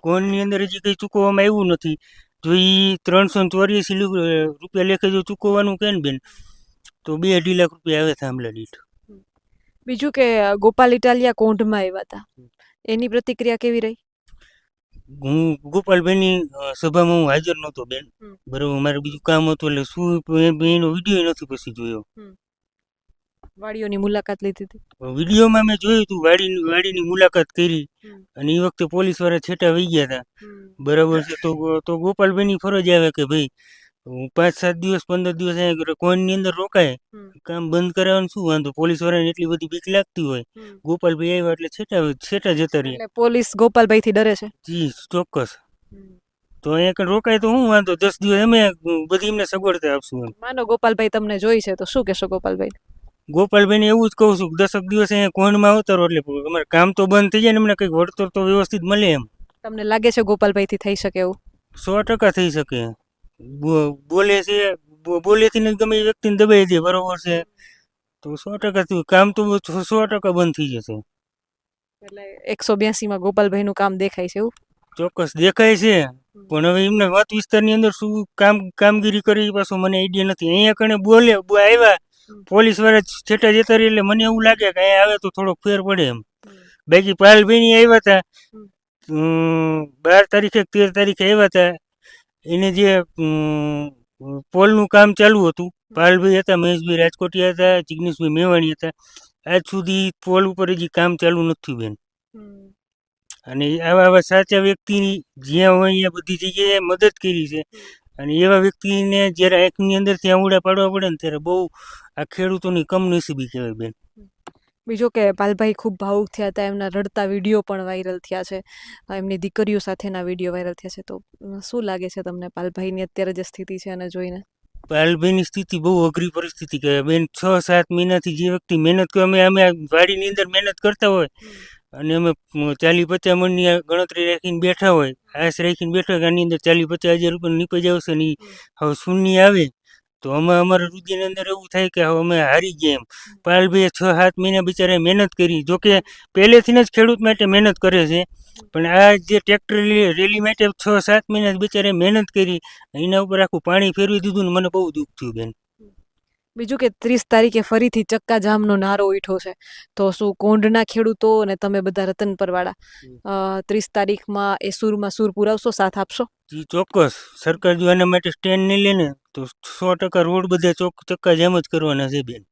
કોણની અંદર હજી કંઈ ચૂકવવામાં આવ્યું નથી. જો એ 384 રૂપિયા લેખે જો ચૂકવવાનું કહે ને બેન, તો 2-2.5 લાખ રૂપિયા આવે થાંભલા દીઠ. બીજું કે ગોપાલ ઇટાલિયા કોંઢમાં આવ્યા હતા, એની પ્રતિક્રિયા કેવી રહી? હું ગોપાલભાઈની સભામાં હું હાજર નહોતો બેન, બરાબર. મારે બીજું કામ હતું એટલે શું એનો વિડીયો નથી પછી જોયો. વાડીઓની મુલાકાત લીધી હતી? વિડીયોમાં મેં જોયું હતું, વાડીની મુલાકાત કરી, અને એ વખતે પોલીસ વાળા છેટા વહી ગયા હતા, બરાબર છે. તો ગોપાલભાઈની ફરજ આવે કે ભાઈ 5-7 દિવસ 15 દિવસ અહીંયા કોઈની અંદર રોકાય, કામ બંધ કરાવવાનું શું વાંધો? પોલીસ વાળાને એટલી બધી બીક લાગતી હોય. ગોપાલભાઈ આવ્યા એટલે છેટા જતા રહ્યા. પોલીસ ગોપાલભાઈ થી ડરે છે? જી ચોક્કસ. તો અહીંયા કઈ રોકાય તો શું વાંધો? 10 દિવસ અમે બધી એમને સગવડતા આપશું. માનો ગોપાલભાઈ તમને જોઈ છે તો શું કહેશો ગોપાલભાઈ? ગોપાલભાઈને એવું જ કહું છું કે 10 દિવસ અહીંયા કોણમાં અવતરો એટલે અમારે કામ તો બંધ થઈ જાય ને અમને કંઈક વળતર તો વ્યવસ્થિત મળે એમ. તમને લાગે છે ગોપાલભાઈ થી થઈ શકે એવું? 100% થઈ શકે. બોલે છે, બોલેથી જ ગમે એ વ્યક્તિને દબાઈ દે, બરોબર છે. તો 100% કામ તો 100% બંધ થઈ જશે. એટલે 182 માં ગોપાલભાઈ નું કામ દેખાય છે એવું? ચોક્કસ દેખાય છે, પણ હવે એમને વાત વિસ્તારની અંદર શું કામગીરી કરી પાછું મને આઈડિયા નથી. અહીંયા કણે બોલે આવ્યા પોલીસ વાળા છેટા જતા રહી એટલે મને એવું લાગે કે અહીંયા આવે તો થોડોક ફેર પડે એમ. બાકી પાલભાઈ આવ્યા હતા 12 તારીખે 13 તારીખે આવ્યા હતા. એને જે પોલનું કામ ચાલુ હતું, પાલભાઈ હતા, મહેશભાઈ રાજકોટિયા હતા, જિગ્નેશભાઈ મેવાણી હતા. આજ સુધી પોલ ઉપર હજી કામ ચાલુ નથી બેન. અને આવા સાચા વ્યક્તિની જ્યાં હોય અહીંયા બધી જગ્યાએ મદદ કરી છે, અને એવા વ્યક્તિને જ્યારે આંખની અંદરથી આંગળા પાડવા પડે ને ત્યારે બહુ આ ખેડૂતોની કમનસીબી કહેવાય બેન. બીજો કે પાલભાઈ ખૂબ ભાવુક થયા હતા, એમના રડતા વિડીયો પણ વાયરલ થયા છે, એમની દીકરીઓ સાથેના વિડીયો વાયરલ થયા છે. તો શું લાગે છે તમને પાલભાઈની અત્યારે જે સ્થિતિ છે એને જોઈને? પાલભાઈની સ્થિતિ બહુ અઘરી પરિસ્થિતિ કહેવાય બેન. 6-7 મહિનાથી જે વ્યક્તિ મહેનત કરે, અમે વાડીની અંદર મહેનત કરતા હોય અને અમે 40-50 મણની ગણતરી રાખીને બેઠા હોય, આશ રાખીને બેઠા હોય કે આની અંદર 40-50 હજાર રૂપિયા નીકળી જશે ને હવે શૂન્ય આવે તો અમારા રુધિરની અંદર એવું થાય કે હવે અમે હારી ગયા એમ. પાલભાઈએ 6-7 મહિના બિચારા મહેનત કરી. જોકે પહેલેથી જ ખેડૂત માટે મહેનત કરે છે, પણ આ જે ટ્રેક્ટર રેલી માટે 6-7 મહિના બિચારે મહેનત કરી, એના ઉપર આખું પાણી ફેરવી દીધું ને મને બહુ દુઃખ થયું બેન. બીજું કે 30 તારીખે ફરીથી ચક્કાજામનો નારો ઉઠ્યો છે, તો શું કોંઢના ખેડૂતો અને તમે બધા રતનપરવાળા 30 તારીખમાં એ સૂરમાં સૂર પુરાવશો, સાથ આપશો? જી ચોક્કસ. સરકાર જો આના માટે સ્ટેન્ડ નહીં લે ને તો 100% રોડ બધા ચક્કાજામ જ કરવાના છે બેન.